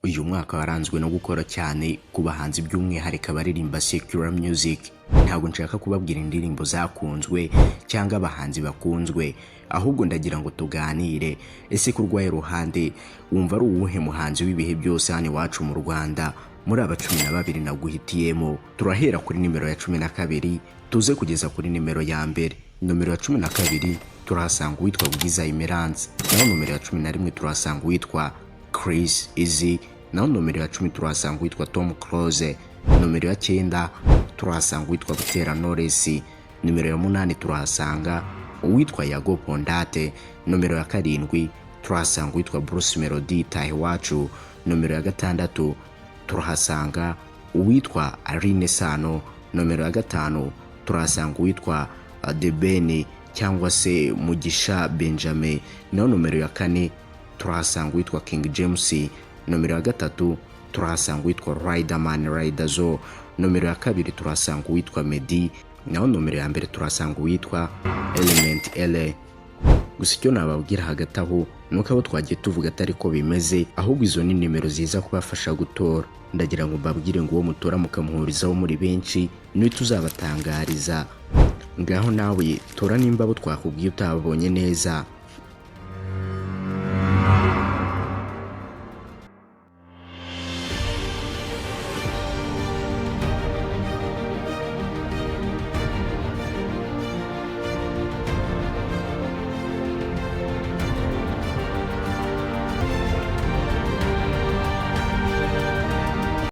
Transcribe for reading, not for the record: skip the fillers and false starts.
Uyu mwaka waranzwe no gukora cyane ku bahanzi by'umwihariko abaririmba secular music. Ntabwo nshaka kubabwira indirimbo zakunzwe cyangwa abahanzi bakunzwe, ahubwo ndagira ngo tuganire. Ese ku rwaye ruhande wumva ari uwuhe muhanzi w'ibihe byose hano iwacu mu Rwanda muri aba 12 naguhitiyemo? Turahera kuri nimero ya 12 tuze kugeza kuri nimero ya mbere. Nomero ya 12 turahasanga uwitwa Bwiza Emerance, naho nomero ya 11 turahasanga uwitwa Chris Easy, naho nomero ya 10 turahasanga uwitwa Tom Close, nomero ya 9 turahasanga uwitwa Butera Knowless, nomero ya 8 turahasanga uwitwa Yago Pondate, nomero ya 7 turahasanga uwitwa Bruce Melody Tahiwacu, nomero ya 6 turahasanga uwitwa Aline Sano, nomero ya 5 turahasanga uwitwa Debeni cyangwa se Mugisha Benjamin, naho nomero ya 4 turahasanga uwitwa King James, nomero ya 3 turahasanga uwitwa Riderman Riderzo, nomero ya 2 turahasanga uwitwa Meddy, naho nomero ya 1 turahasanga uwitwa Element L. Gusa icyo nababwira hagati aho nuko abo twagiye tuvuga atari ko bimeze, ahubwo izo ni nimero ziza kubafasha gutora. Ndagira ngo mbabwire ngo uwo mutora mukamuhurizaho muri benshi niwe tuzabatangariza. Ngaho nawe tora nimba abo twakubwiye utababonye neza.